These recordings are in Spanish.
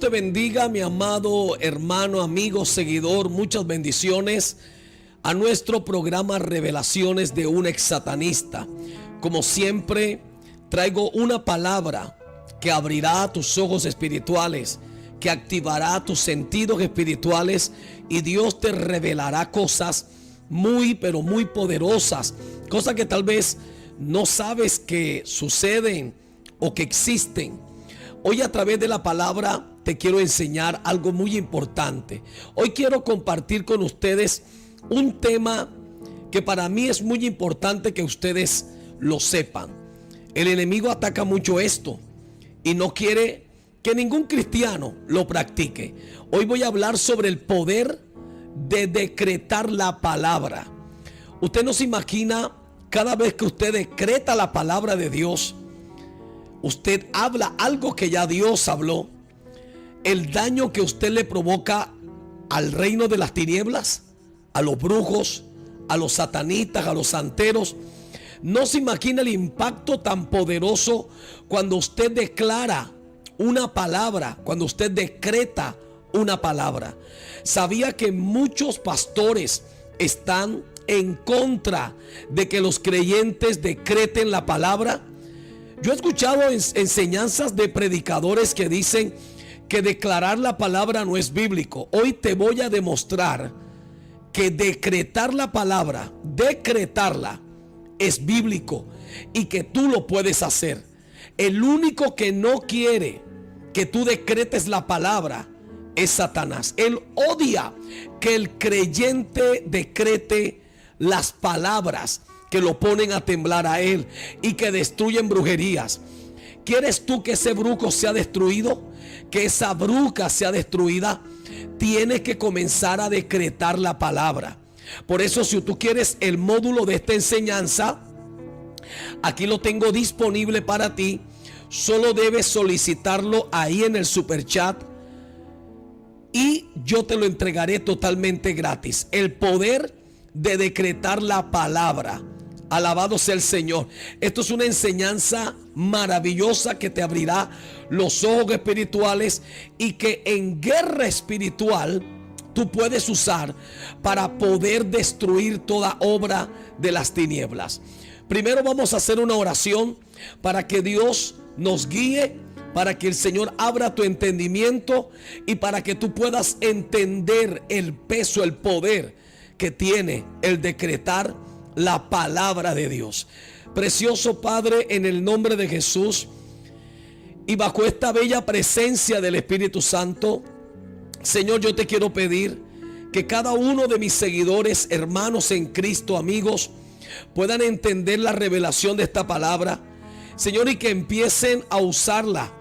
te bendiga, mi amado hermano, amigo, seguidor. Muchas bendiciones a nuestro programa Revelaciones de un ex satanista. Como siempre, traigo una palabra que abrirá tus ojos espirituales, que activará tus sentidos espirituales, y Dios te revelará cosas muy, pero muy poderosas, cosas que tal vez no sabes que suceden o que existen. Hoy, a través de la palabra, te quiero enseñar algo muy importante. Hoy quiero compartir con ustedes un tema que para mí es muy importante que ustedes lo sepan. El enemigo ataca mucho esto y no quiere que ningún cristiano lo practique. Hoy voy a hablar sobre el poder de decretar la palabra. Usted no se imagina, cada vez que usted decreta la palabra de Dios, usted habla algo que ya Dios habló, el daño que usted le provoca al reino de las tinieblas, a los brujos, a los satanistas, a los santeros. No se imagina el impacto tan poderoso cuando usted declara una palabra, cuando usted decreta una palabra. ¿Sabía que muchos pastores están en contra de que los creyentes decreten la palabra? Yo he escuchado enseñanzas de predicadores que dicen que declarar la palabra no es bíblico. Hoy te voy a demostrar que decretar la palabra, decretarla, es bíblico y que tú lo puedes hacer. El único que no quiere que tú decretes la palabra es Satanás. Él odia que el creyente decrete las palabras que lo ponen a temblar a él y que destruyen brujerías. ¿Quieres tú que ese brujo sea destruido? Que esa bruja sea destruida. Tienes que comenzar a decretar la palabra. Por eso, si tú quieres el módulo de esta enseñanza, aquí lo tengo disponible para ti. Solo debes solicitarlo ahí en el super chat y yo te lo entregaré totalmente gratis. El poder de decretar la palabra. Alabado sea el Señor. Esto es una enseñanza maravillosa que te abrirá los ojos espirituales y que en guerra espiritual tú puedes usar para poder destruir toda obra de las tinieblas. Primero vamos a hacer una oración para que Dios nos guíe, para que el Señor abra tu entendimiento y para que tú puedas entender el peso, el poder que tiene el decretar la palabra de Dios. Precioso Padre, en el nombre de Jesús y bajo esta bella presencia del Espíritu Santo, Señor, yo te quiero pedir que cada uno de mis seguidores, hermanos en Cristo, amigos, puedan entender la revelación de esta palabra, Señor, y que empiecen a usarla,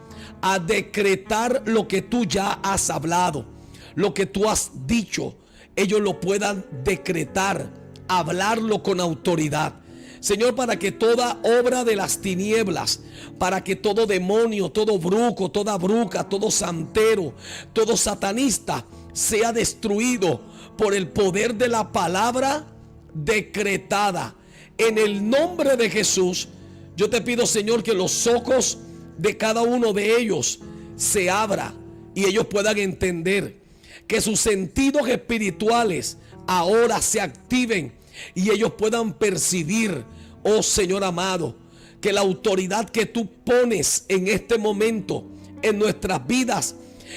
a decretar lo que tú ya has hablado, lo que tú has dicho. Ellos lo puedan decretar, hablarlo con autoridad. Señor, para que toda obra de las tinieblas, para que todo demonio, todo brujo, toda bruja, todo santero, todo satanista sea destruido por el poder de la palabra decretada. En el nombre de Jesús, yo te pido, Señor, que los ojos de cada uno de ellos se abran y ellos puedan entender, que sus sentidos espirituales ahora se activen y ellos puedan percibir, oh Señor amado, que la autoridad que tú pones en este momento en nuestras vidas,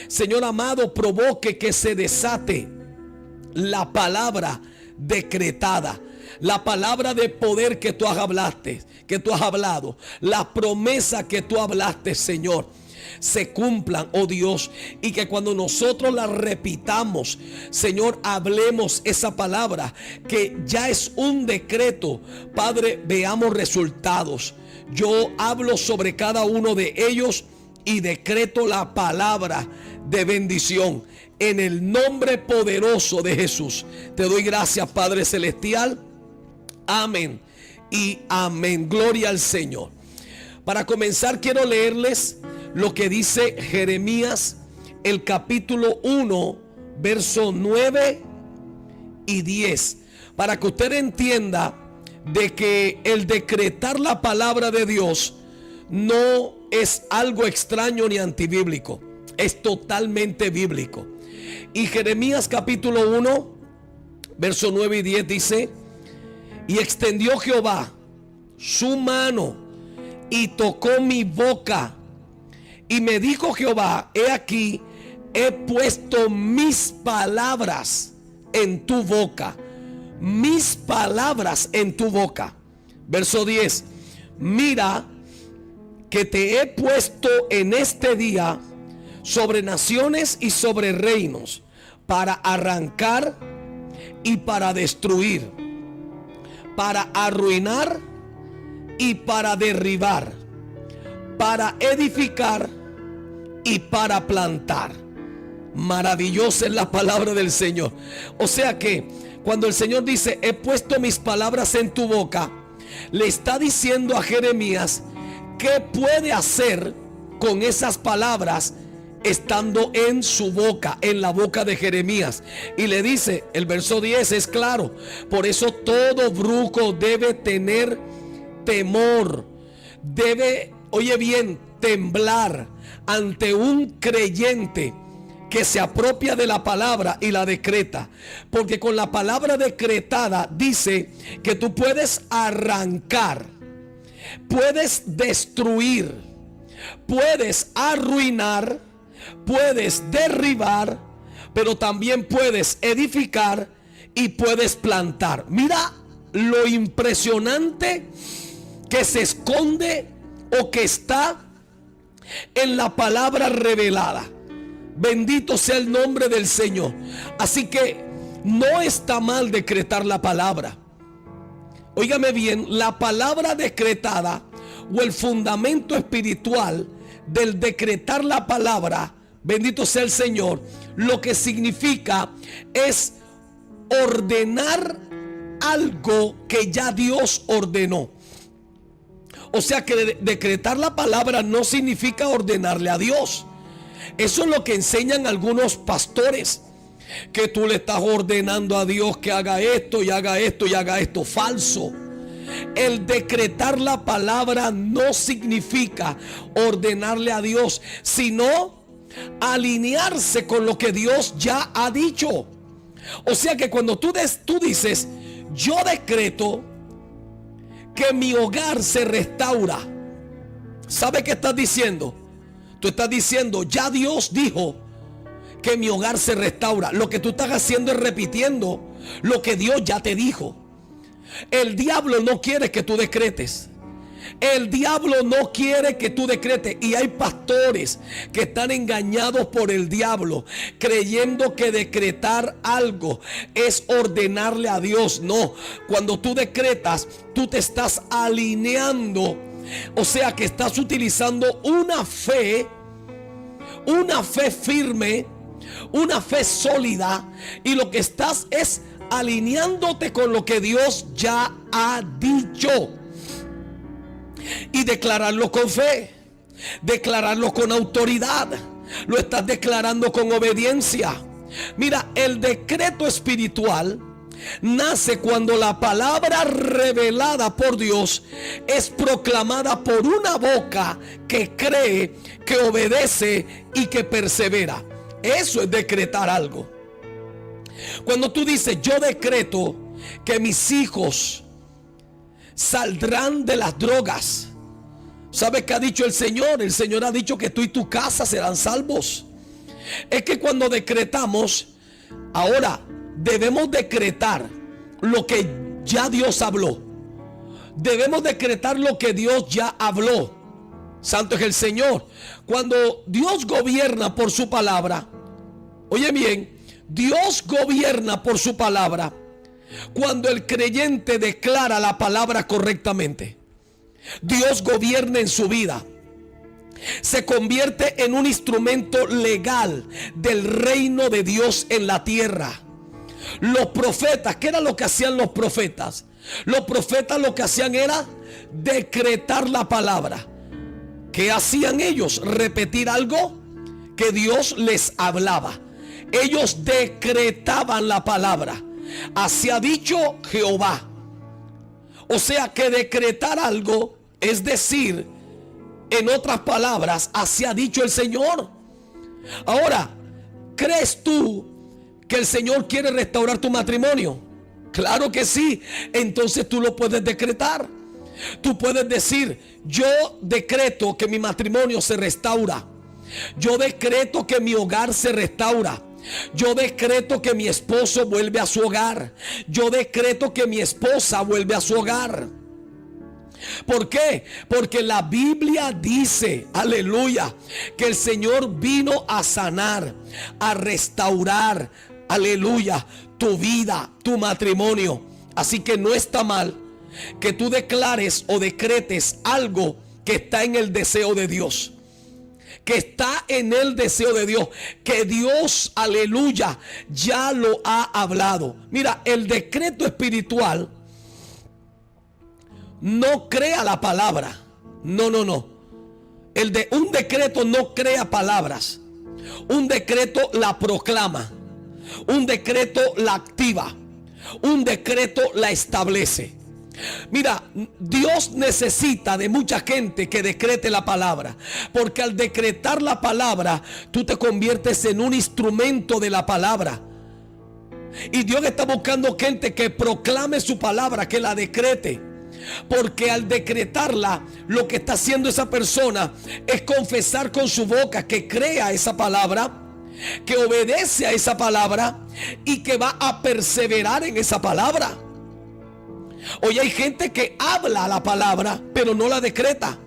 Señor amado, provoque que se desate la palabra decretada, la palabra de poder que tú has hablado, la promesa que tú hablaste, Señor, se cumplan, oh Dios, y que cuando nosotros la repitamos, Señor, hablemos esa palabra que ya es un decreto, Padre, veamos resultados. Yo hablo sobre cada uno de ellos y decreto la palabra de bendición en el nombre poderoso de Jesús. Te doy gracias, Padre Celestial. Amén y amén. Gloria al Señor. Para comenzar, quiero leerles lo que dice Jeremías, el capítulo 1, verso 9 y 10, para que usted entienda de que el decretar la palabra de Dios no es algo extraño ni antibíblico. Es totalmente bíblico. Y Jeremías capítulo 1, verso 9 y 10 dice: y extendió Jehová su mano y tocó mi boca, y me dijo Jehová: he aquí, he puesto mis palabras en tu boca. Mis palabras en tu boca. Verso 10: mira que te he puesto en este día sobre naciones y sobre reinos, para arrancar y para destruir, para arruinar y para derribar, para edificar y para plantar. Maravillosa es la palabra del Señor. O sea que cuando el Señor dice: he puesto mis palabras en tu boca, le está diciendo a Jeremías qué puede hacer con esas palabras estando en su boca, en la boca de Jeremías. Y le dice, el verso 10 es claro: por eso todo brujo debe tener temor, debe, oye bien, temblar ante un creyente que se apropia de la palabra y la decreta. Porque con la palabra decretada dice que tú puedes arrancar, puedes destruir, puedes arruinar, puedes derribar, pero también puedes edificar y puedes plantar. Mira lo impresionante que se esconde o que está en la palabra revelada. Bendito sea el nombre del Señor. Así que no está mal decretar la palabra. Óigame bien, la palabra decretada o el fundamento espiritual del decretar la palabra, bendito sea el Señor, lo que significa es ordenar algo que ya Dios ordenó. O sea que decretar la palabra no significa ordenarle a Dios. Eso es lo que enseñan algunos pastores, que tú le estás ordenando a Dios que haga esto y haga esto y haga esto. Falso. El decretar la palabra no significa ordenarle a Dios, sino alinearse con lo que Dios ya ha dicho. O sea que cuando tú dices: yo decreto que mi hogar se restaura, ¿sabe qué estás diciendo? Tú estás diciendo: ya Dios dijo que mi hogar se restaura. Lo que tú estás haciendo es repitiendo lo que Dios ya te dijo. El diablo no quiere que tú decretes. El diablo no quiere que tú decretes. Y hay pastores que están engañados por el diablo, creyendo que decretar algo es ordenarle a Dios. No, cuando tú decretas, tú te estás alineando. O sea que estás utilizando una fe firme, una fe sólida, y lo que estás es alineándote con lo que Dios ya ha dicho. Y declararlo con fe, declararlo con autoridad, lo estás declarando con obediencia. Mira, el decreto espiritual nace cuando la palabra revelada por Dios es proclamada por una boca que cree, que obedece y que persevera. Eso es decretar algo. Cuando tú dices: yo decreto que mis hijos saldrán de las drogas, ¿sabes qué ha dicho el Señor? El Señor ha dicho que tú y tu casa serán salvos. Es que cuando decretamos, ahora debemos decretar lo que ya Dios habló. Debemos decretar lo que Dios ya habló. Santo es el Señor. Cuando Dios gobierna por su palabra, oye bien, Dios gobierna por su palabra cuando el creyente declara la palabra correctamente. Dios gobierna en su vida. Se convierte en un instrumento legal del reino de Dios en la tierra. Los profetas, ¿qué era lo que hacían los profetas? Los profetas lo que hacían era decretar la palabra. ¿Qué hacían ellos? Repetir algo que Dios les hablaba. Ellos decretaban la palabra. Así ha dicho Jehová. O sea que decretar algo es decir, en otras palabras, así ha dicho el Señor. Ahora, ¿crees tú que el Señor quiere restaurar tu matrimonio? Claro que sí. Entonces tú lo puedes decretar. Tú puedes decir: yo decreto que mi matrimonio se restaura. Yo decreto que mi hogar se restaura. Yo decreto que mi esposo vuelve a su hogar. Yo decreto que mi esposa vuelve a su hogar. ¿Por qué? Porque la Biblia dice, aleluya, que el Señor vino a sanar, a restaurar, aleluya, tu vida, tu matrimonio. Así que no está mal que tú declares o decretes algo que está en el deseo de Dios. Que está en el deseo de Dios, que Dios, aleluya, ya lo ha hablado. Mira, el decreto espiritual no crea la palabra. No. Un decreto no crea palabras. Un decreto la proclama. Un decreto la activa. Un decreto la establece. Mira, Dios necesita de mucha gente que decrete la palabra, porque al decretar la palabra, tú te conviertes en un instrumento de la palabra. Y Dios está buscando gente que proclame su palabra, que la decrete. Porque al decretarla, lo que está haciendo esa persona es confesar con su boca que crea esa palabra, que obedece a esa palabra y que va a perseverar en esa palabra. Hoy hay gente que habla la palabra, pero no la decreta.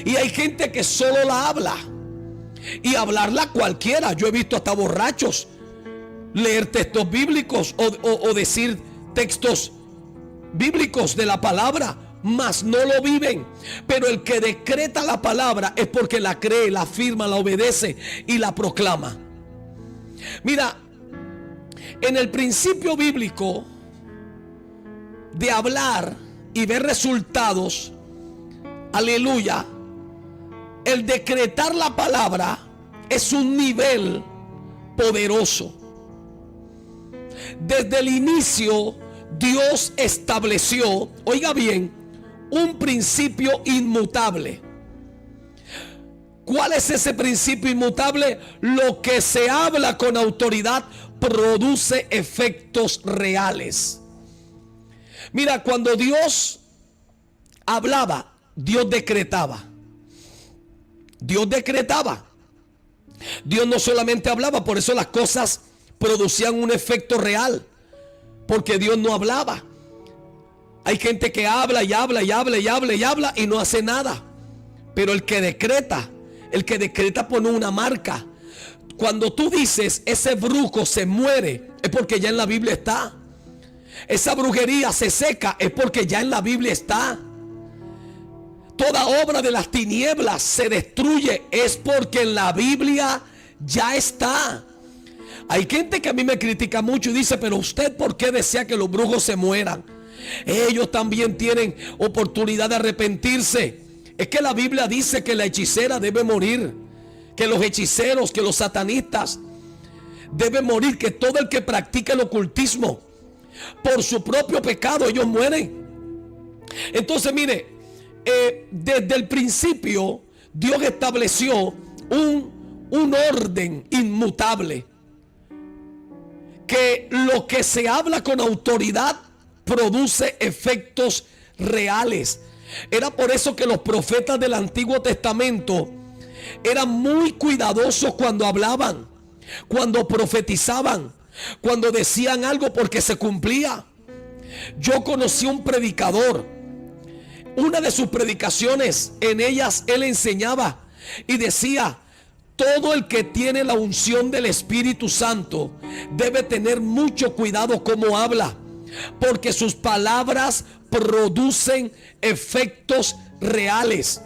Y hay gente que solo la habla. Y hablarla cualquiera. Yo he visto hasta borrachos leer textos bíblicos o decir textos bíblicos de la palabra, mas no lo viven. Pero el que decreta la palabra es porque la cree, la afirma, la obedece y la proclama. Mira, en el principio bíblico de hablar y ver resultados, aleluya, el decretar la palabra es un nivel poderoso. Desde el inicio Dios estableció, oiga bien, un principio inmutable. ¿Cuál es ese principio inmutable? Lo que se habla con autoridad produce efectos reales. Mira, cuando Dios hablaba, Dios decretaba. Dios decretaba. Dios no solamente hablaba, por eso las cosas producían un efecto real, porque Dios no hablaba. Hay gente que habla y habla y habla y habla y habla y no hace nada. Pero el que decreta pone una marca. Cuando tú dices ese brujo se muere, es porque ya en la Biblia está. Esa brujería se seca, es porque ya en la Biblia está. Toda obra de las tinieblas se destruye, es porque en la Biblia ya está. Hay gente que a mí me critica mucho y dice: pero usted, ¿por qué desea que los brujos se mueran? Ellos también tienen oportunidad de arrepentirse. Es que la Biblia dice que la hechicera debe morir, que los hechiceros, que los satanistas deben morir, que todo el que practica el ocultismo por su propio pecado, ellos mueren. Entonces mire, desde el principio Dios estableció un orden inmutable, que lo que se habla con autoridad produce efectos reales. Era por eso que los profetas del Antiguo Testamento eran muy cuidadosos cuando hablaban, cuando profetizaban, cuando decían algo, porque se cumplía. Yo conocí un predicador, una de sus predicaciones, en ellas él enseñaba y decía: todo el que tiene la unción del Espíritu Santo debe tener mucho cuidado cómo habla, porque sus palabras producen efectos reales.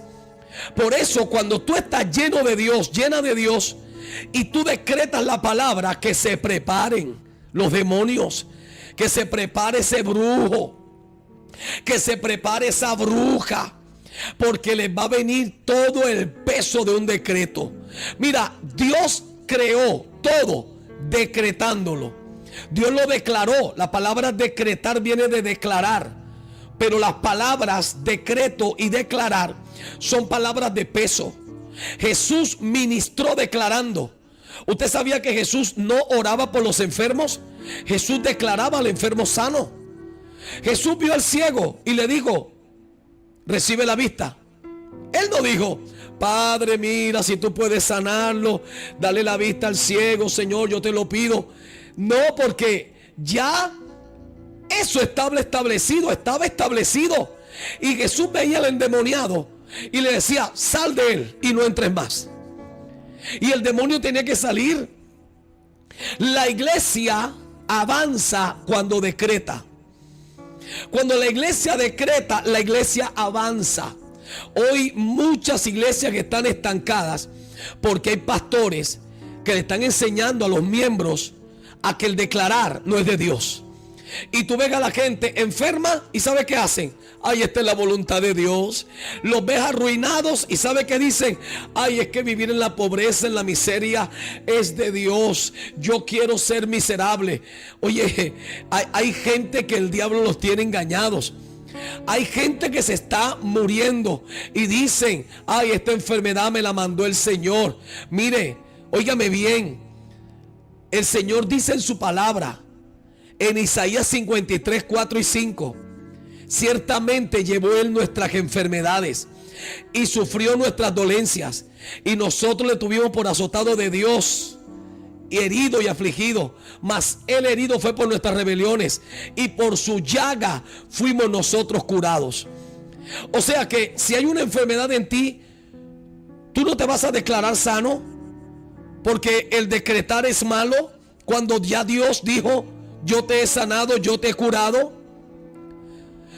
Por eso, cuando tú estás lleno de Dios, llena de Dios, y tú decretas la palabra, que se preparen los demonios, que se prepare ese brujo, que se prepare esa bruja, porque les va a venir todo el peso de un decreto. Mira, Dios creó todo decretándolo. Dios lo declaró. La palabra decretar viene de declarar, pero las palabras decreto y declarar son palabras de peso. Jesús ministró declarando. ¿Usted sabía que Jesús no oraba por los enfermos? Jesús declaraba al enfermo sano. Jesús vio al ciego y le dijo: recibe la vista. Él no dijo: Padre, mira, si tú puedes sanarlo, dale la vista al ciego, Señor, yo te lo pido. No, porque ya eso estaba establecido. Y Jesús veía al endemoniado y le decía: sal de él y no entres más. Y el demonio tenía que salir. La iglesia avanza cuando decreta. Cuando la iglesia decreta, la iglesia avanza. Hoy muchas iglesias que están estancadas porque hay pastores que le están enseñando a los miembros a que el declarar no es de Dios. Y tú ves a la gente enferma y ¿sabes qué hacen? Ay, esta es la voluntad de Dios. Los ves arruinados y ¿sabes qué dicen? Ay, es que vivir en la pobreza, en la miseria es de Dios. Yo quiero ser miserable. Oye, hay gente que el diablo los tiene engañados. Hay gente que se está muriendo y dicen: ay, esta enfermedad me la mandó el Señor. Mire, óigame bien. El Señor dice en su palabra, en Isaías 53, 4 y 5: ciertamente llevó Él nuestras enfermedades y sufrió nuestras dolencias, y nosotros le tuvimos por azotado de Dios, y herido y afligido, mas Él herido fue por nuestras rebeliones, y por su llaga fuimos nosotros curados. O sea que si hay una enfermedad en ti, tú no te vas a declarar sano, porque el decretar es malo, cuando ya Dios dijo: yo te he sanado, yo te he curado.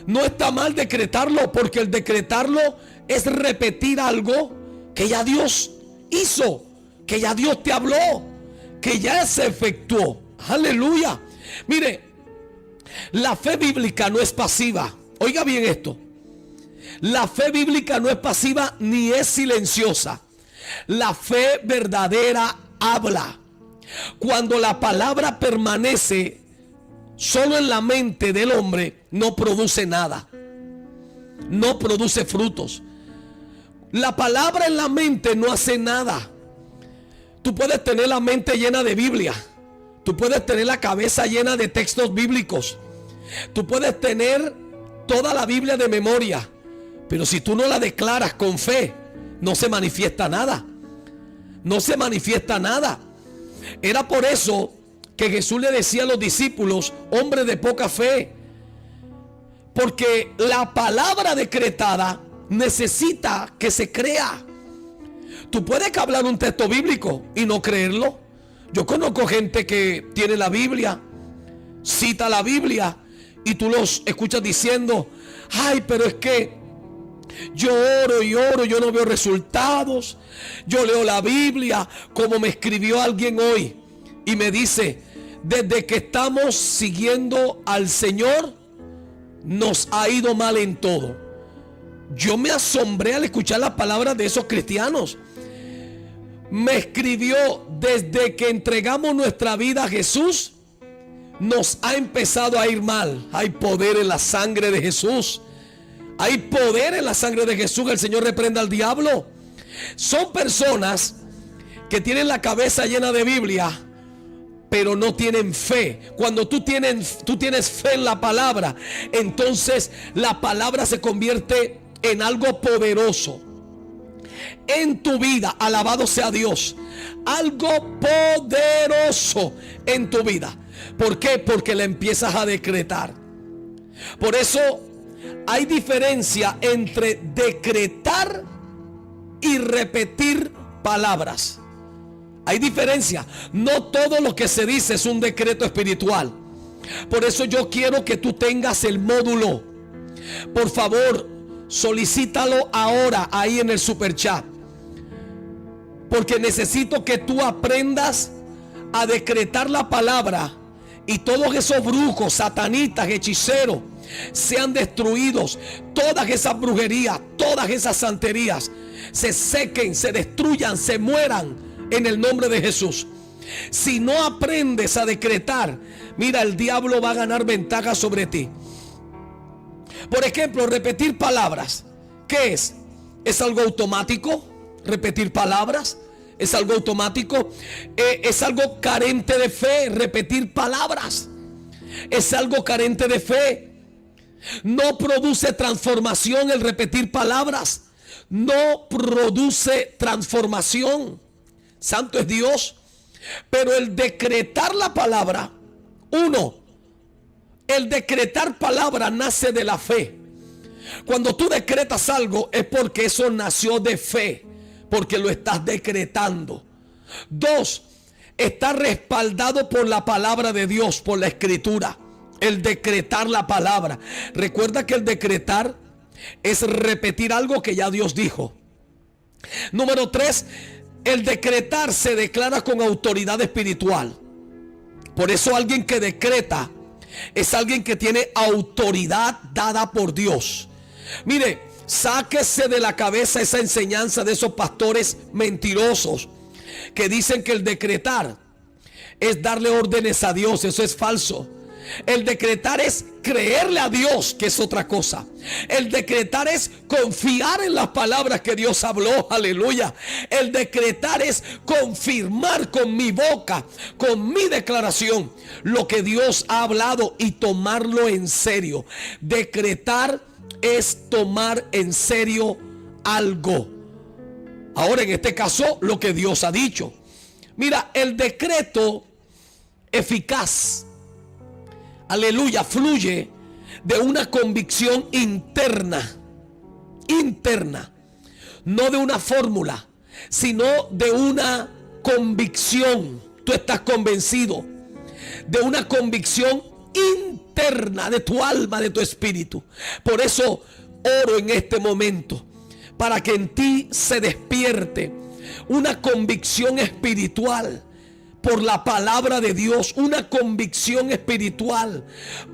No está mal decretarlo, porque el decretarlo es repetir algo que ya Dios hizo, que ya Dios te habló, que ya se efectuó. Aleluya. Mire, la fe bíblica no es pasiva. Oiga bien esto. La fe bíblica no es pasiva ni es silenciosa. La fe verdadera habla. Cuando la palabra permanece solo en la mente del hombre, no produce nada. No produce frutos. La palabra en la mente no hace nada. Tú puedes tener la mente llena de Biblia. Tú puedes tener la cabeza llena de textos bíblicos. Tú puedes tener toda la Biblia de memoria. Pero si tú no la declaras con fe, no se manifiesta nada. No se manifiesta nada. Era por eso que Jesús le decía a los discípulos: hombres de poca fe. Porque la palabra decretada necesita que se crea. Tú puedes hablar un texto bíblico y no creerlo. Yo conozco gente que tiene la Biblia, cita la Biblia, y tú los escuchas diciendo: ay, pero es que yo oro y oro, yo no veo resultados. Yo leo la Biblia, como me escribió alguien hoy y me dice: desde que estamos siguiendo al Señor, nos ha ido mal en todo. Yo me asombré al escuchar las palabras de esos cristianos. Me escribió: desde que entregamos nuestra vida a Jesús, nos ha empezado a ir mal. Hay poder en la sangre de Jesús. Hay poder en la sangre de Jesús. El Señor reprenda al diablo. Son personas que tienen la cabeza llena de Biblia, pero no tienen fe. Cuando tú tienes fe en la palabra, entonces la palabra se convierte en algo poderoso en tu vida. Alabado sea Dios. Algo poderoso en tu vida. ¿Por qué? Porque la empiezas a decretar. Por eso hay diferencia entre decretar y repetir palabras. Hay diferencia. No todo lo que se dice es un decreto espiritual. Por eso yo quiero que tú tengas el módulo. Por favor, solicítalo ahora ahí en el super chat. Porque necesito que tú aprendas a decretar la palabra, y todos esos brujos, satanistas, hechiceros sean destruidos. Todas esas brujerías, todas esas santerías se sequen, se destruyan, se mueran en el nombre de Jesús. Si no aprendes a decretar, mira, el diablo va a ganar ventaja sobre ti. Por ejemplo, repetir palabras. ¿Qué es? ¿Es algo automático? Repetir palabras. es algo automático, es algo carente de fe. Repetir palabras es algo carente de fe. No produce transformación el repetir palabras. No produce transformación. Santo es Dios. Pero el decretar la palabra, el decretar palabra nace de la fe. Cuando tú decretas algo es porque eso nació de fe, porque lo estás decretando. 2, está respaldado por la palabra de Dios, por la escritura. El decretar la palabra. Recuerda que el decretar es repetir algo que ya Dios dijo. Número 3, el decretar se declara con autoridad espiritual. Por eso alguien que decreta es alguien que tiene autoridad dada por Dios. Mire, sáquese de la cabeza esa enseñanza de esos pastores mentirosos que dicen que el decretar es darle órdenes a Dios. Eso es falso. El decretar es creerle a Dios, que es otra cosa. El decretar es confiar en las palabras que Dios habló. Aleluya. El decretar es confirmar con mi boca, con mi declaración, lo que Dios ha hablado y tomarlo en serio. Decretar es tomar en serio algo. Ahora, en este caso, lo que Dios ha dicho. Mira, el decreto eficaz, aleluya, fluye de una convicción interna, no de una fórmula, sino de una convicción. Tú estás convencido de una convicción interna de tu alma, de tu espíritu. Por eso oro en este momento para que en ti se despierte una convicción espiritual por la palabra de Dios, una convicción espiritual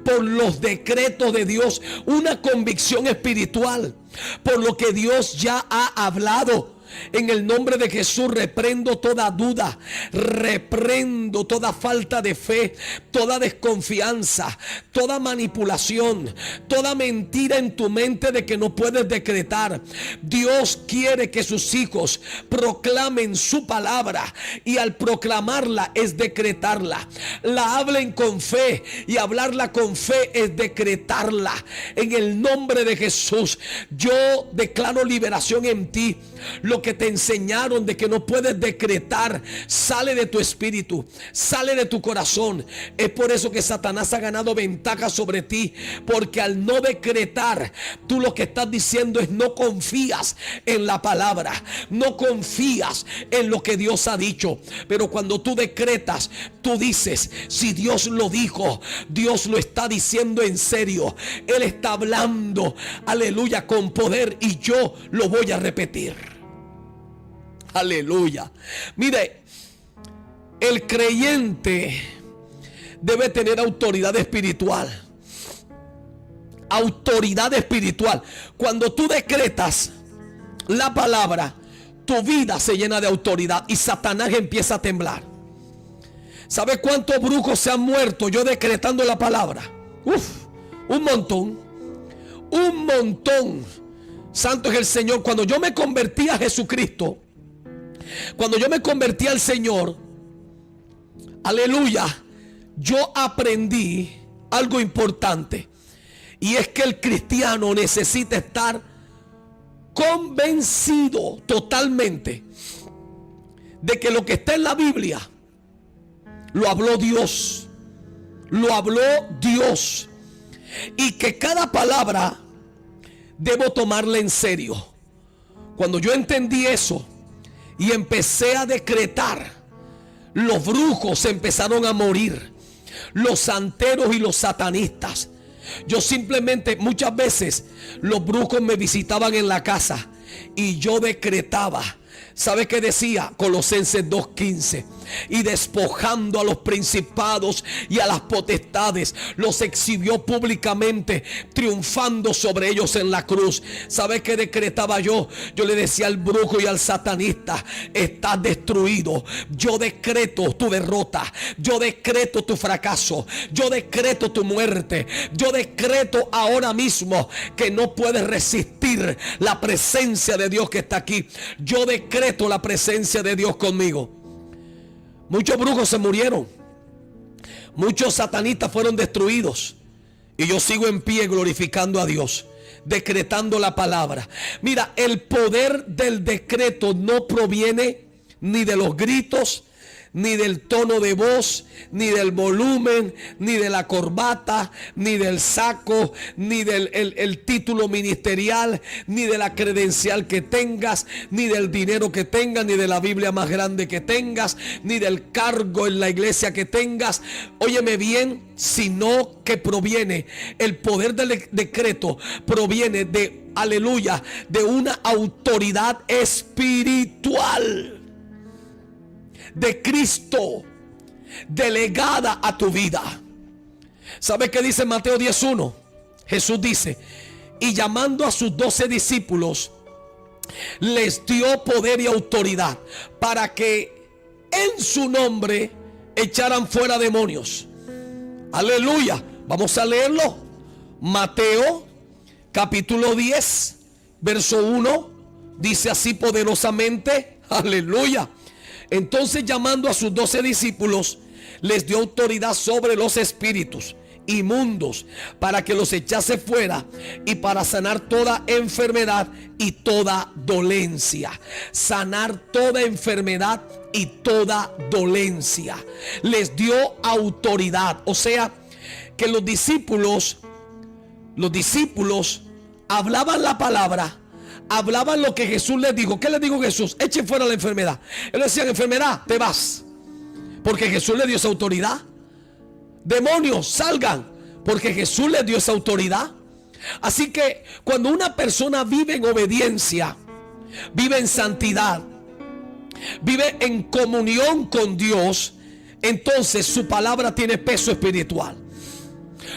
por los decretos de Dios, una convicción espiritual por lo que Dios ya ha hablado. En el nombre de Jesús reprendo toda duda, reprendo toda falta de fe, toda desconfianza, toda manipulación, toda mentira en tu mente de que no puedes decretar. Dios quiere que sus hijos proclamen su palabra, y al proclamarla es decretarla. La hablen con fe, y hablarla con fe es decretarla. En el nombre de Jesús yo declaro liberación en ti. Lo que te enseñaron de que no puedes decretar sale de tu espíritu, sale de tu corazón. Es por eso que Satanás ha ganado ventaja sobre ti, porque al no decretar, tú lo que estás diciendo es no confías en la palabra, no confías en lo que Dios ha dicho. Pero cuando tú decretas, tú dices, si Dios lo dijo, Dios lo está diciendo en serio. Él está hablando, aleluya, con poder, y yo lo voy a repetir. Aleluya. Mire, el creyente debe tener autoridad espiritual. Autoridad espiritual. Cuando tú decretas la palabra, tu vida se llena de autoridad y Satanás empieza a temblar. ¿Sabe cuántos brujos se han muerto yo decretando la palabra? Un montón. Un montón. Santo es el Señor. Cuando yo me convertí a Jesucristo, cuando yo me convertí al Señor, aleluya, yo aprendí algo importante, y es que el cristiano necesita estar convencido totalmente de que lo que está en la Biblia lo habló Dios, y que cada palabra debo tomarla en serio. Cuando yo entendí eso y empecé a decretar, los brujos empezaron a morir, los santeros y los satanistas. Yo simplemente, muchas veces los brujos me visitaban en la casa y yo decretaba. ¿Sabe qué decía? Colosenses 2:15. y despojando a los principados y a las potestades, los exhibió públicamente, triunfando sobre ellos en la cruz. ¿Sabe qué decretaba yo? Yo le decía al brujo y al satanista: estás destruido. Yo decreto tu derrota, yo decreto tu fracaso, yo decreto tu muerte, yo decreto ahora mismo que no puedes resistir la presencia de Dios que está aquí. Yo decreto la presencia de Dios conmigo. Muchos brujos se murieron, muchos satanistas fueron destruidos, y yo sigo en pie glorificando a Dios, decretando la palabra. Mira, el poder del decreto no proviene ni de los gritos, ni del tono de voz, ni del volumen, ni de la corbata, ni del saco, ni del el título ministerial, ni de la credencial que tengas, ni del dinero que tengas, ni de la Biblia más grande que tengas, ni del cargo en la iglesia que tengas. Óyeme bien, sino que proviene, el poder del decreto proviene de, aleluya, de una autoridad espiritual de Cristo, delegada a tu vida. ¿Sabe qué dice Mateo 10:1? Jesús dice: y llamando a sus 12 discípulos, les dio poder y autoridad para que en su nombre echaran fuera demonios. Aleluya. Vamos a leerlo. Mateo capítulo 10 verso 1 dice así poderosamente: aleluya. Entonces, llamando a sus 12 discípulos, les dio autoridad sobre los espíritus inmundos para que los echase fuera, y para sanar toda enfermedad y toda dolencia. Sanar toda enfermedad y toda dolencia. Les dio autoridad. O sea, que los discípulos hablaban la palabra, hablaban lo que Jesús les dijo. ¿Qué les dijo Jesús? Echen fuera la enfermedad. Ellos decían: enfermedad, te vas, porque Jesús les dio esa autoridad. Demonios, salgan, porque Jesús les dio esa autoridad. Así que cuando una persona vive en obediencia, vive en santidad, vive en comunión con Dios, entonces su palabra tiene peso espiritual.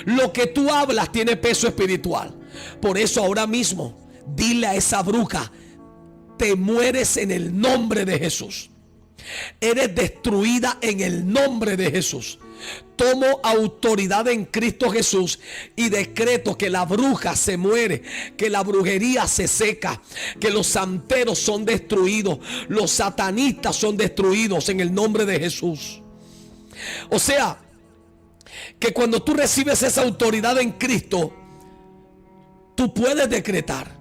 Lo que tú hablas tiene peso espiritual. Por eso ahora mismo dile a esa bruja: te mueres en el nombre de Jesús. Eres destruida en el nombre de Jesús. Tomo autoridad en Cristo Jesús y decreto que la bruja se muere, que la brujería se seca, que los santeros son destruidos, los satanistas son destruidos en el nombre de Jesús. O sea, que cuando tú recibes esa autoridad en Cristo, tú puedes decretar.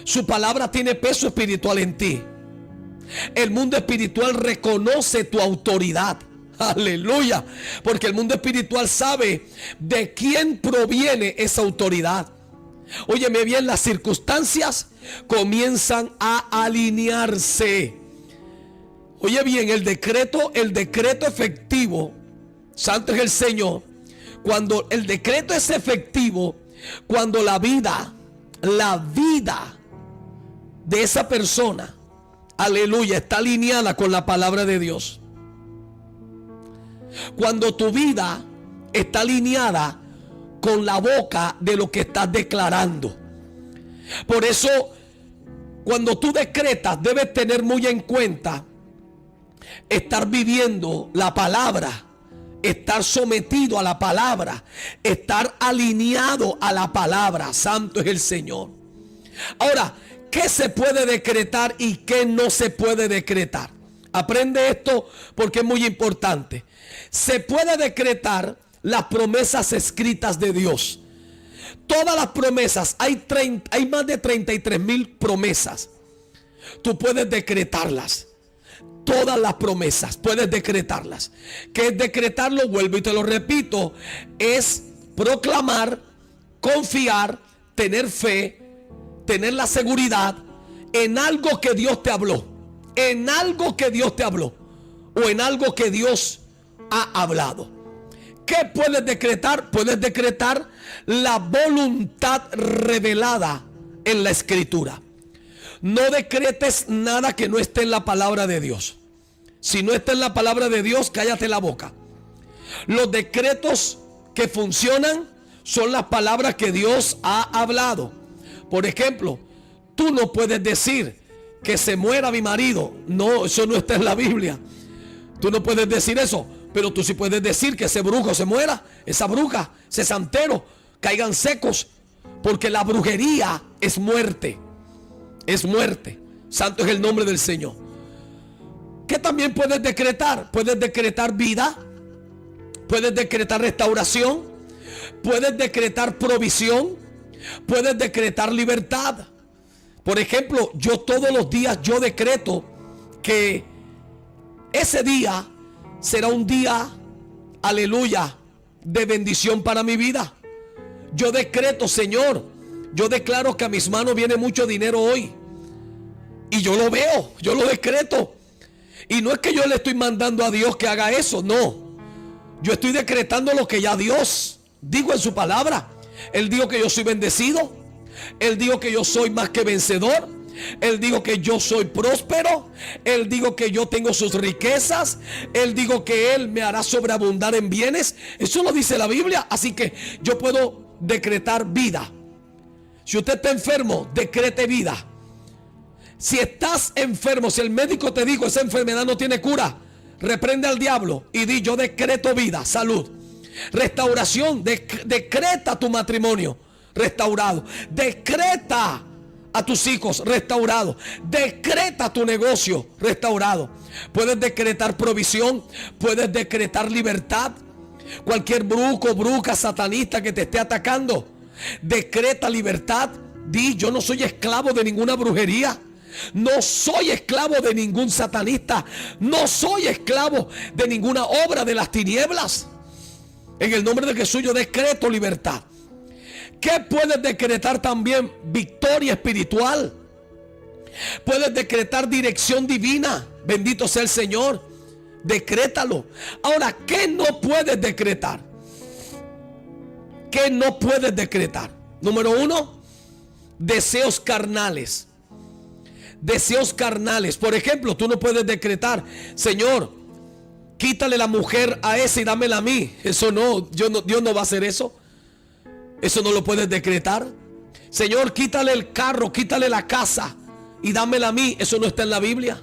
Su palabra tiene peso espiritual en ti. El mundo espiritual reconoce tu autoridad. Aleluya. Porque el mundo espiritual sabe de quién proviene esa autoridad. Óyeme bien, las circunstancias comienzan a alinearse. Oye bien, el decreto efectivo, santo es el Señor. Cuando el decreto es efectivo, cuando la vida de esa persona, aleluya, está alineada con la palabra de Dios. Cuando tu vida está alineada con la boca de lo que estás declarando. Por eso, cuando tú decretas, debes tener muy en cuenta estar viviendo la palabra, estar sometido a la palabra, estar alineado a la palabra. Santo es el Señor. Ahora, ¿qué se puede decretar y qué no se puede decretar? Aprende esto porque es muy importante. Se puede decretar las promesas escritas de Dios. Todas las promesas, hay más de 33,000 promesas. Tú puedes decretarlas. Todas las promesas puedes decretarlas. ¿Qué es decretarlo? Vuelvo y te lo repito. Es proclamar, confiar, tener fe, tener la seguridad en algo que Dios te habló. En algo que Dios te habló. O en algo que Dios ha hablado. ¿Qué puedes decretar? Puedes decretar la voluntad revelada en la Escritura. No decretes nada que no esté en la palabra de Dios. Si no está en la palabra de Dios, cállate la boca. Los decretos que funcionan son las palabras que Dios ha hablado. Por ejemplo, tú no puedes decir que se muera mi marido. No, eso no está en la Biblia. Tú no puedes decir eso. Pero tú sí puedes decir que ese brujo se muera, esa bruja, ese santero, caigan secos. Porque la brujería es muerte. Es muerte. Santo es el nombre del Señor. ¿Qué también puedes decretar? Puedes decretar vida. Puedes decretar restauración. Puedes decretar provisión. Puedes decretar libertad. Por ejemplo, yo todos los días yo decreto que ese día será un día, aleluya, de bendición para mi vida. Yo decreto, Señor, yo declaro que a mis manos viene mucho dinero hoy. Y yo lo veo, yo lo decreto. Y no es que yo le estoy mandando a Dios que haga eso, no. Yo estoy decretando lo que ya Dios dijo en su palabra. Él dijo que yo soy bendecido. Él dijo que yo soy más que vencedor. Él dijo que yo soy próspero. Él dijo que yo tengo sus riquezas. Él dijo que Él me hará sobreabundar en bienes. Eso lo dice la Biblia. Así que yo puedo decretar vida. Si usted está enfermo, decrete vida. Si estás enfermo, si el médico te dijo esa enfermedad no tiene cura, reprende al diablo y di: yo decreto vida, salud, restauración. Decreta tu matrimonio restaurado. Decreta a tus hijos restaurados. Decreta tu negocio restaurado. Puedes decretar provisión. Puedes decretar libertad. Cualquier brujo, bruja, satanista que te esté atacando, decreta libertad. Di: yo no soy esclavo de ninguna brujería. No soy esclavo de ningún satanista. No soy esclavo de ninguna obra de las tinieblas. En el nombre de Jesús yo decreto libertad. ¿Qué puedes decretar también? Victoria espiritual. Puedes decretar dirección divina. Bendito sea el Señor. Decrétalo. Ahora, ¿qué no puedes decretar? ¿Qué no puedes decretar? Número uno, deseos carnales. Deseos carnales. Por ejemplo, tú no puedes decretar: Señor, quítale la mujer a ese y dámela a mí. Eso no, Dios no va a hacer eso. Eso no lo puedes decretar. Señor, quítale el carro, quítale la casa y dámela a mí. Eso no está en la Biblia.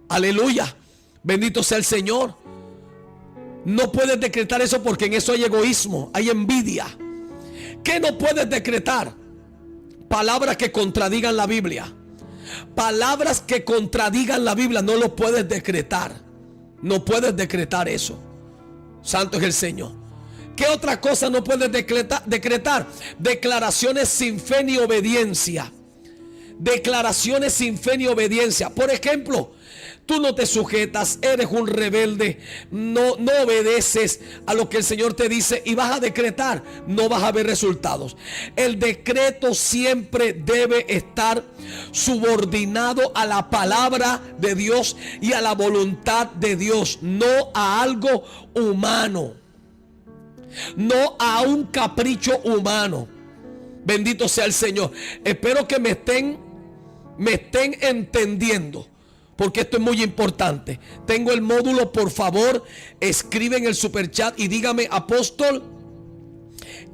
Aleluya. Bendito sea el Señor. No puedes decretar eso, porque en eso hay egoísmo, hay envidia. ¿Qué no puedes decretar? Palabras que contradigan la Biblia. Palabras que contradigan la Biblia no lo puedes decretar. No puedes decretar eso. Santo es el Señor. ¿Qué otra cosa no puedes decretar? Declaraciones sin fe ni obediencia. Declaraciones sin fe ni obediencia. Por ejemplo, tú no te sujetas, eres un rebelde, no obedeces a lo que el Señor te dice y vas a decretar, no vas a ver resultados. El decreto siempre debe estar subordinado a la palabra de Dios y a la voluntad de Dios, no a algo humano, no a un capricho humano. Bendito sea el Señor. Espero que me estén entendiendo, porque esto es muy importante. Tengo el módulo, por favor, escribe en el superchat y dígame: apóstol,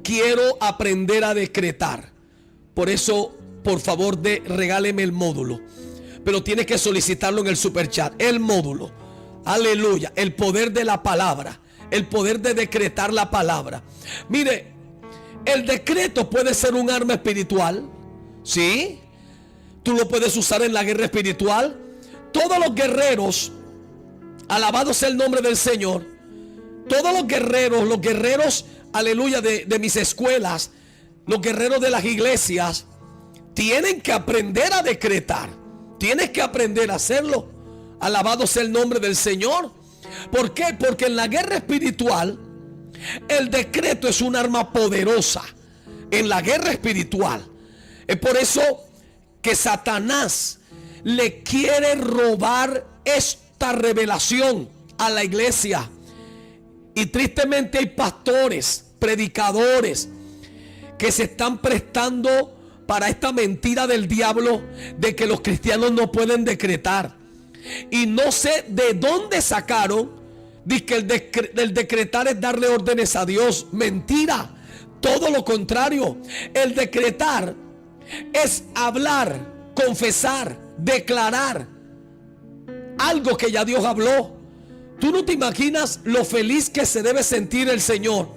quiero aprender a decretar. Por eso, por favor, regáleme el módulo. Pero tienes que solicitarlo en el superchat. El módulo, aleluya, el poder de la palabra, el poder de decretar la palabra. Mire, el decreto puede ser un arma espiritual. ¿Sí? Tú lo puedes usar en la guerra espiritual. Todos los guerreros, alabado sea el nombre del Señor, todos los guerreros, aleluya, de mis escuelas, los guerreros de las iglesias, tienen que aprender a decretar. Tienes que aprender a hacerlo. Alabado sea el nombre del Señor. ¿Por qué? Porque en la guerra espiritual el decreto es un arma poderosa. En la guerra espiritual. Es por eso que Satanás le quiere robar esta revelación a la iglesia. Y tristemente hay pastores, predicadores, que se están prestando para esta mentira del diablo de que los cristianos no pueden decretar. Y no sé de dónde sacaron de que el decretar es darle órdenes a Dios. Mentira. Todo lo contrario. El decretar es hablar, confesar, declarar algo que ya Dios habló. Tú no te imaginas lo feliz que se debe sentir el Señor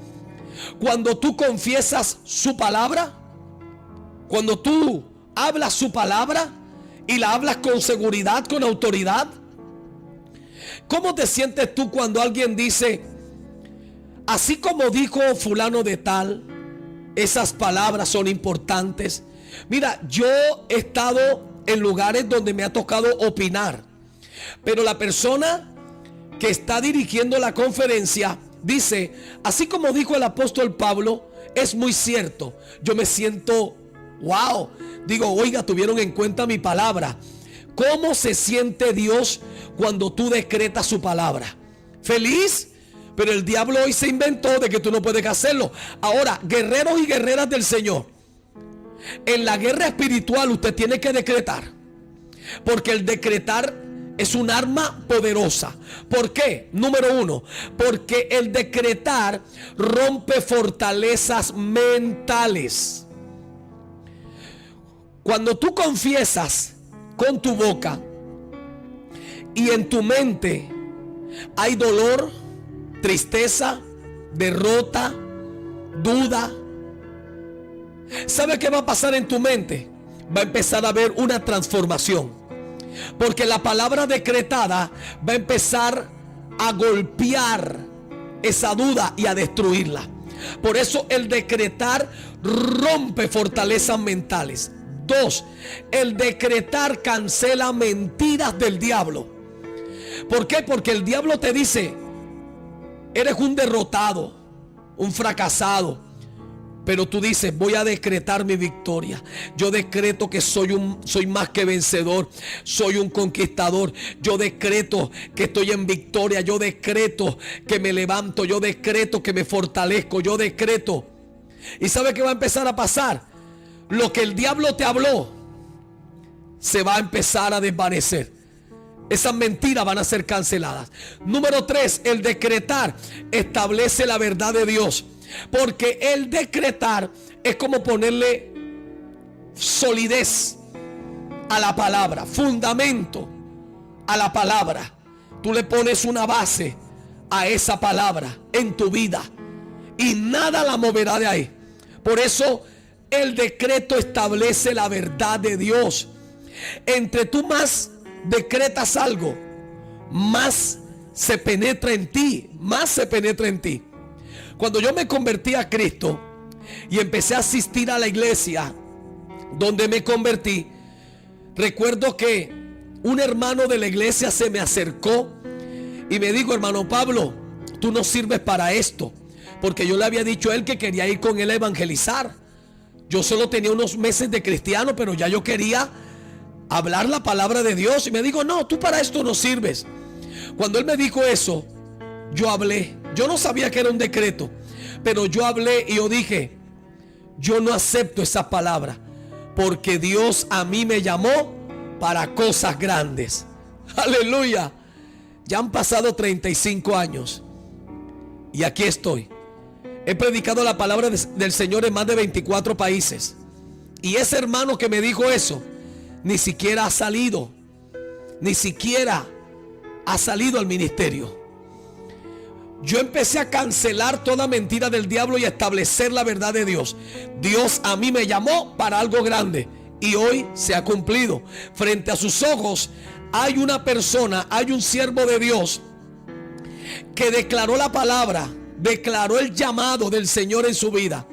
cuando tú confiesas su palabra, cuando tú hablas su palabra y la hablas con seguridad, con autoridad. ¿Cómo te sientes tú cuando alguien dice, así como dijo fulano de tal, esas palabras son importantes? Mira, yo he estado en lugares donde me ha tocado opinar, pero la persona que está dirigiendo la conferencia dice, así como dijo el apóstol Pablo, es muy cierto. Yo me siento, wow, digo, oiga, tuvieron en cuenta mi palabra. ¿Cómo se siente Dios cuando tú decretas su palabra? Feliz. Pero el diablo hoy se inventó de que tú no puedes hacerlo. Ahora, guerreros y guerreras del Señor, en la guerra espiritual usted tiene que decretar, porque el decretar es un arma poderosa. ¿Por qué? Número uno, porque el decretar rompe fortalezas mentales. Cuando tú confiesas con tu boca y en tu mente hay dolor, tristeza, derrota, duda, ¿sabe qué va a pasar en tu mente? Va a empezar a haber una transformación, porque la palabra decretada va a empezar a golpear esa duda y a destruirla. Por eso el decretar rompe fortalezas mentales. 2, el decretar cancela mentiras del diablo. ¿Por qué? Porque el diablo te dice, eres un derrotado, un fracasado. Pero tú dices, voy a decretar mi victoria. Yo decreto que soy más que vencedor. Soy un conquistador. Yo decreto que estoy en victoria. Yo decreto que me levanto. Yo decreto que me fortalezco. Yo decreto. ¿Y sabe qué va a empezar a pasar? Lo que el diablo te habló se va a empezar a desvanecer. Esas mentiras van a ser canceladas. Número 3, el decretar establece la verdad de Dios. Porque el decretar es como ponerle solidez a la palabra, fundamento a la palabra. Tú le pones una base a esa palabra en tu vida y nada la moverá de ahí. Por eso el decreto establece la verdad de Dios. Entre tú más decretas algo, más se penetra en ti, más se penetra en ti. Cuando yo me convertí a Cristo y empecé a asistir a la iglesia donde me convertí, recuerdo que un hermano de la iglesia se me acercó y me dijo, hermano Pablo, tú no sirves para esto. Porque yo le había dicho a él que quería ir con él a evangelizar. Yo solo tenía unos meses de cristiano, pero ya yo quería hablar la palabra de Dios. Y me dijo, no, tú para esto no sirves. Cuando él me dijo eso, yo hablé. Yo no sabía que era un decreto, pero yo hablé y yo dije, yo no acepto esa palabra, porque Dios a mí me llamó para cosas grandes. Aleluya. Ya han pasado 35 años y aquí estoy. He predicado la palabra del Señor en más de 24 países. Y ese hermano que me dijo eso ni siquiera ha salido, ni siquiera ha salido al ministerio. Yo empecé a cancelar toda mentira del diablo y a establecer la verdad de Dios. Dios a mí me llamó para algo grande y hoy se ha cumplido. Frente a sus ojos hay una persona, hay un siervo de Dios que declaró la palabra, declaró el llamado del Señor en su vida,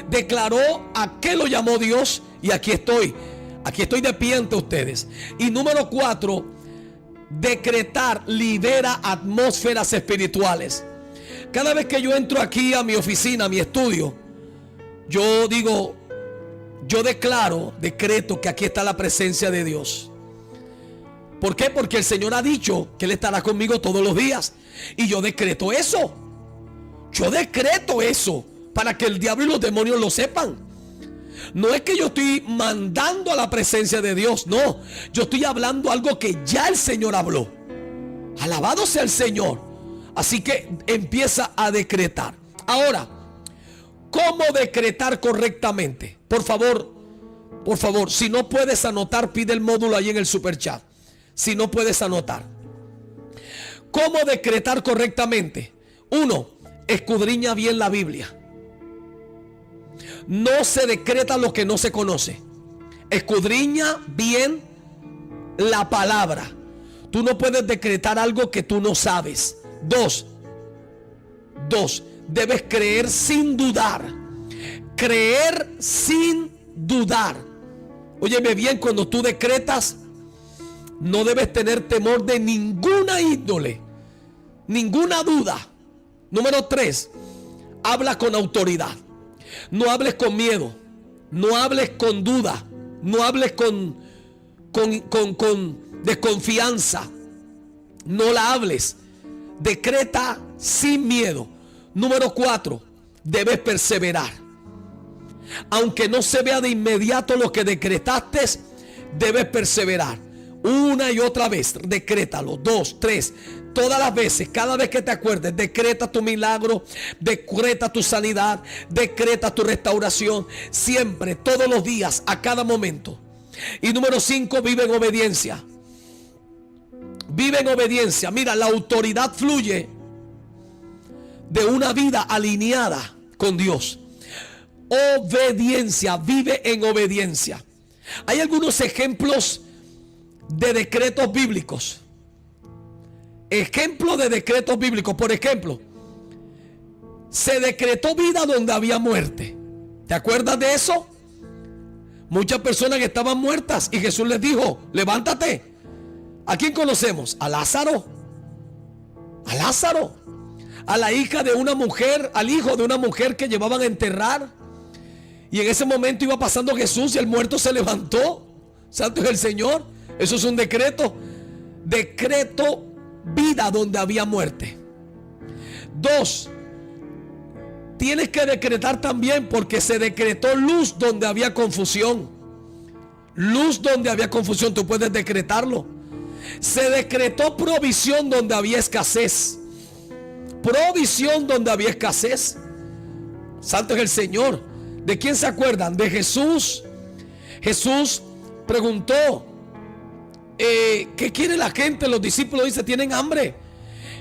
declaró a qué lo llamó Dios y aquí estoy de pie ante ustedes. Y número 4, decretar libera atmósferas espirituales. Cada vez que yo entro aquí a mi oficina, a mi estudio, yo digo, yo decreto que aquí está la presencia de Dios. ¿Por qué? Porque el Señor ha dicho que Él estará conmigo todos los días. Y yo decreto eso. Yo decreto eso para que el diablo y los demonios lo sepan. No es que yo estoy mandando a la presencia de Dios, no. Yo estoy hablando algo que ya el Señor habló. Alabado sea el Señor. Así que empieza a decretar. Ahora, ¿cómo decretar correctamente? Por favor, si no puedes anotar, pide el módulo ahí en el superchat. Si no puedes anotar. ¿Cómo decretar correctamente? 1. Escudriña bien la Biblia. No se decreta lo que no se conoce. Escudriña bien la palabra. Tú no puedes decretar algo que tú no sabes. 2. Debes creer sin dudar. Creer sin dudar. Óyeme bien, cuando tú decretas, no debes tener temor de ninguna índole, ninguna duda. Número 3, habla con autoridad. No hables con miedo, no hables con duda, no hables con desconfianza. No la hables. Decreta sin miedo. Número 4, debes perseverar. Aunque no se vea de inmediato lo que decretaste, debes perseverar. Una y otra vez, decrétalo. 2, 3, todas las veces, cada vez que te acuerdes, decreta tu milagro, decreta tu sanidad, decreta tu restauración. Siempre, todos los días, a cada momento. Y número 5, vive en obediencia. Vive en obediencia. Mira, la autoridad fluye de una vida alineada con Dios. Obediencia, vive en obediencia. Hay algunos ejemplos de decretos bíblicos. Ejemplo de decretos bíblicos. Por ejemplo, se decretó vida donde había muerte. ¿Te acuerdas de eso? Muchas personas que estaban muertas y Jesús les dijo: levántate. ¿A quién conocemos? A Lázaro. A Lázaro. A la hija de una mujer, al hijo de una mujer que llevaban a enterrar. Y en ese momento iba pasando Jesús y el muerto se levantó. Santo es el Señor. Eso es un decreto. Decreto vida donde había muerte. 2. Tienes que decretar también, porque se decretó luz donde había confusión. Luz donde había confusión, tú puedes decretarlo. Se decretó provisión donde había escasez. Provisión donde había escasez. Santo es el Señor. ¿De quién se acuerdan? De Jesús. Jesús preguntó: ¿qué quiere la gente? Los discípulos dicen: tienen hambre.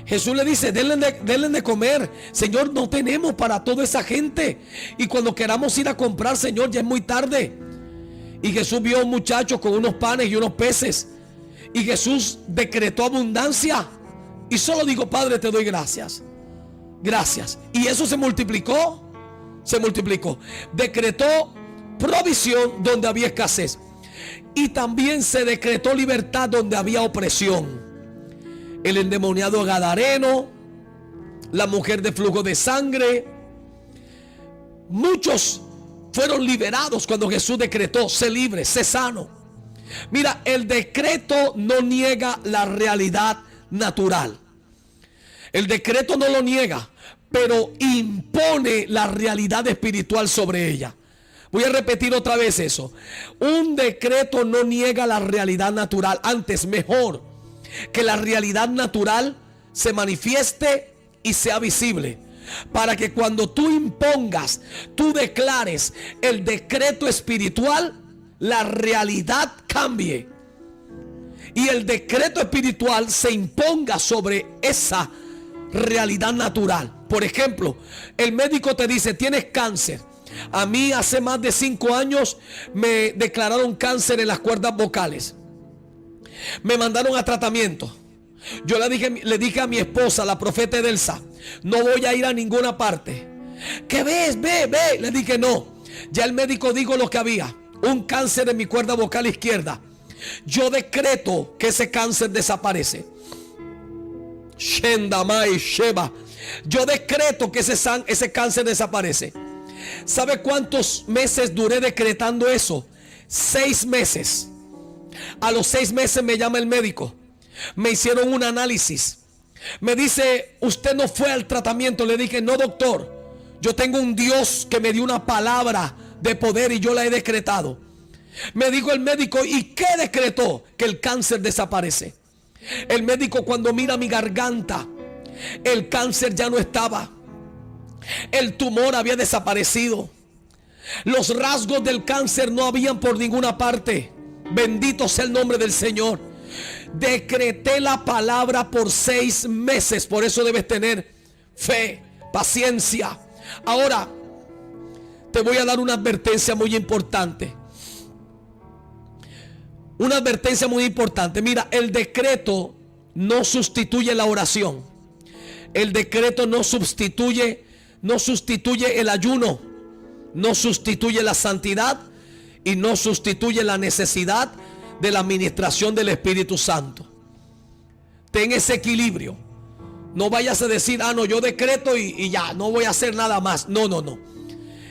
Jesús le dice: denle de comer. Señor, no tenemos para toda esa gente. Y cuando queramos ir a comprar, Señor, ya es muy tarde. Y Jesús vio a un muchacho con unos panes y unos peces. Y Jesús decretó abundancia. Y solo digo: Padre, te doy gracias. Gracias. Y eso se multiplicó. Se multiplicó. Decretó provisión donde había escasez. Y también se decretó libertad donde había opresión. El endemoniado gadareno, la mujer de flujo de sangre, muchos fueron liberados cuando Jesús decretó: sé libre, sé sano. Mira, el decreto no niega la realidad natural. El decreto no lo niega, pero impone la realidad espiritual sobre ella. Voy a repetir otra vez eso. Un decreto no niega la realidad natural. Antes, mejor que la realidad natural se manifieste y sea visible, para que cuando tú impongas, tú declares el decreto espiritual, la realidad cambie y el decreto espiritual se imponga sobre esa realidad natural. Por ejemplo, el médico te dice: tienes cáncer. A mí hace más de 5 años me declararon cáncer en las cuerdas vocales. Me mandaron a tratamiento. Yo le dije a mi esposa, la profeta Edelsa: no voy a ir a ninguna parte. ¿Qué ves? Ve. Le dije: no. Ya el médico dijo lo que había: un cáncer en mi cuerda vocal izquierda. Yo decreto que ese cáncer desaparece. Shendamai Sheba. Yo decreto que ese cáncer desaparece. ¿Sabe cuántos meses duré decretando eso? 6 meses. A los 6 meses me llama el médico. Me hicieron un análisis. Me dice: usted no fue al tratamiento. Le dije: no, doctor. Yo tengo un Dios que me dio una palabra de poder y yo la he decretado. Me dijo el médico, ¿y qué decretó? Que el cáncer desaparece. El médico, cuando mira mi garganta, el cáncer ya no estaba. El tumor había desaparecido. Los rasgos del cáncer no habían por ninguna parte. Bendito sea el nombre del Señor. Decreté la palabra por 6 meses. Por eso debes tener fe, paciencia. Ahora te voy a dar una advertencia muy importante. Una advertencia muy importante. Mira, el decreto no sustituye la oración. El decreto no sustituye el ayuno. No sustituye la santidad. Y no sustituye la necesidad de la administración del Espíritu Santo. Ten ese equilibrio. No vayas a decir, no, yo decreto y ya, no voy a hacer nada más. No.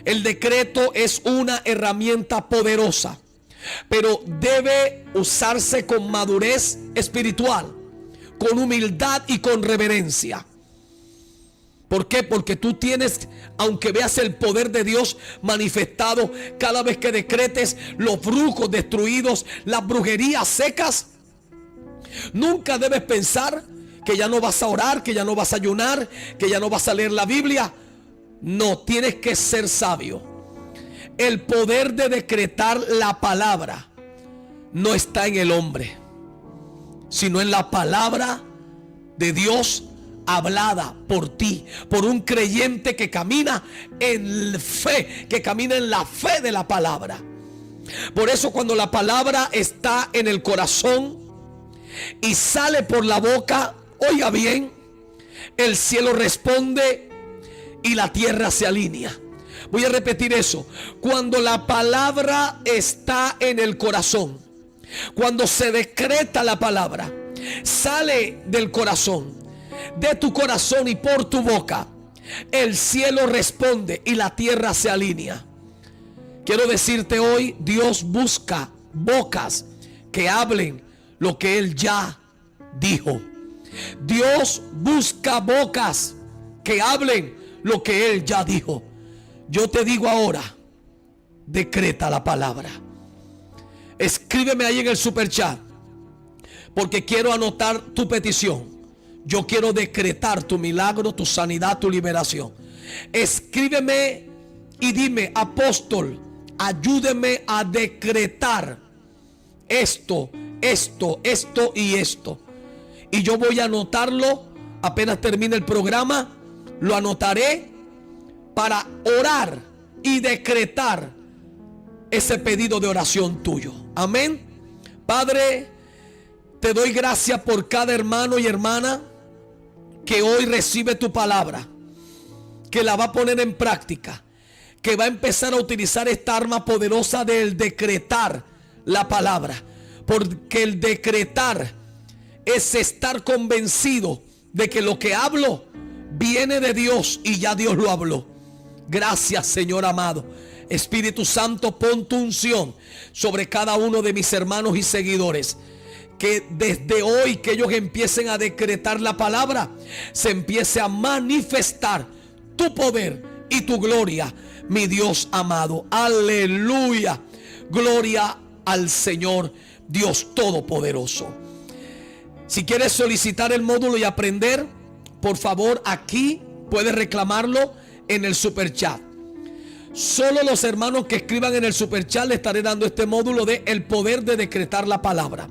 El decreto es una herramienta poderosa, pero debe usarse con madurez espiritual, con humildad y con reverencia. ¿Por qué? Porque tú tienes, aunque veas el poder de Dios manifestado cada vez que decretes, los brujos destruidos, las brujerías secas, nunca debes pensar que ya no vas a orar, que ya no vas a ayunar, que ya no vas a leer la Biblia. No, tienes que ser sabio. El poder de decretar la palabra no está en el hombre, sino en la palabra de Dios hablada por ti, por un creyente que camina en fe, que camina en la fe de la palabra. Por eso, cuando la palabra está en el corazón y sale por la boca, oiga bien, el cielo responde y la tierra se alinea. Voy a repetir eso. Cuando la palabra está en el corazón, cuando se decreta la palabra, sale del corazón, de tu corazón y por tu boca, el cielo responde y la tierra se alinea. Quiero decirte hoy, Dios busca bocas que hablen lo que Él ya dijo. Dios busca bocas que hablen lo que Él ya dijo. Yo te digo ahora, decreta la palabra. Escríbeme ahí en el superchat, porque quiero anotar tu petición. Yo quiero decretar tu milagro, tu sanidad, tu liberación. Escríbeme y dime, apóstol, ayúdeme a decretar esto y esto. Y yo voy a anotarlo apenas termine el programa. Lo anotaré para orar y decretar ese pedido de oración tuyo. Amén. Padre, te doy gracias por cada hermano y hermana que hoy recibe tu palabra, que la va a poner en práctica, que va a empezar a utilizar esta arma poderosa del decretar la palabra. Porque el decretar es estar convencido de que lo que hablo viene de Dios y ya Dios lo habló. Gracias, Señor amado. Espíritu Santo, pon tu unción sobre cada uno de mis hermanos y seguidores. Que desde hoy que ellos empiecen a decretar la palabra, se empiece a manifestar tu poder y tu gloria, mi Dios amado. Aleluya. Gloria al Señor Dios Todopoderoso. Si quieres solicitar el módulo y aprender, por favor, aquí puedes reclamarlo en el superchat. Solo los hermanos que escriban en el superchat le estaré dando este módulo de el poder de decretar la palabra.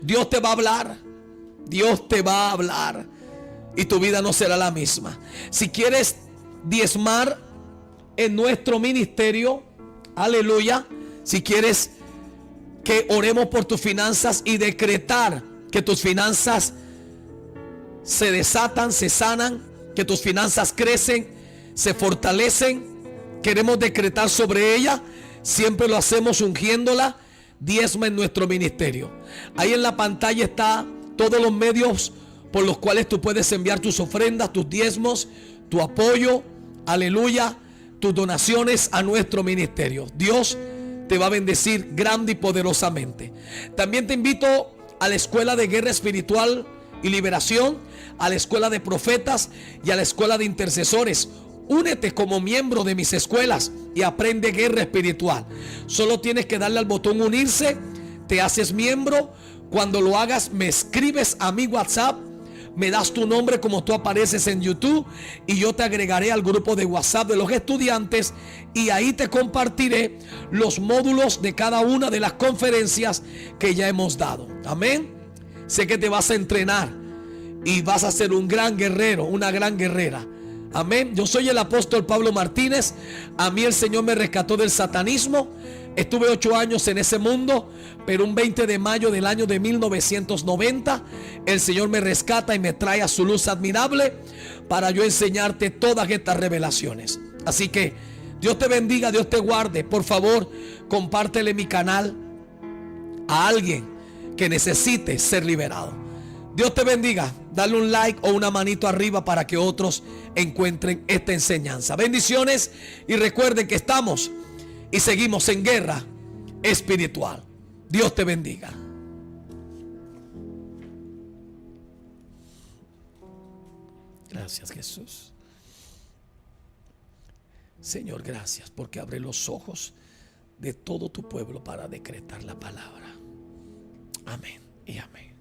Dios te va a hablar, Dios te va a hablar y tu vida no será la misma. Si quieres diezmar en nuestro ministerio, aleluya, si quieres que oremos por tus finanzas y decretar que tus finanzas se desatan, se sanan, que tus finanzas crecen, se fortalecen, queremos decretar sobre ella, siempre lo hacemos ungiéndola. Diezma en nuestro ministerio. Ahí en la pantalla está todos los medios por los cuales tú puedes enviar tus ofrendas, tus diezmos, tu apoyo, aleluya, tus donaciones a nuestro ministerio. Dios te va a bendecir grande y poderosamente. También te invito a la escuela de guerra espiritual y liberación, a la escuela de profetas y a la escuela de intercesores. Únete como miembro de mis escuelas y aprende guerra espiritual. Solo tienes que darle al botón unirse, te haces miembro. Cuando lo hagas, me escribes a mi WhatsApp, me das tu nombre como tú apareces en YouTube y yo te agregaré al grupo de WhatsApp de los estudiantes y ahí te compartiré los módulos de cada una de las conferencias que ya hemos dado. Amén. Sé que te vas a entrenar y vas a ser un gran guerrero, una gran guerrera. Amén. Yo soy el apóstol Pablo Martínez. A mí el Señor me rescató del satanismo. Estuve 8 años en ese mundo, pero un 20 de mayo del año de 1990 el Señor me rescata y me trae a su luz admirable para yo enseñarte todas estas revelaciones. Así que Dios te bendiga, Dios te guarde. Por favor, compártele mi canal a alguien que necesite ser liberado. Dios te bendiga. Dale un like o una manito arriba para que otros encuentren esta enseñanza. Bendiciones y recuerden que estamos y seguimos en guerra espiritual. Dios te bendiga. Gracias, Jesús. Señor, gracias porque abre los ojos de todo tu pueblo para decretar la palabra. Amén y amén.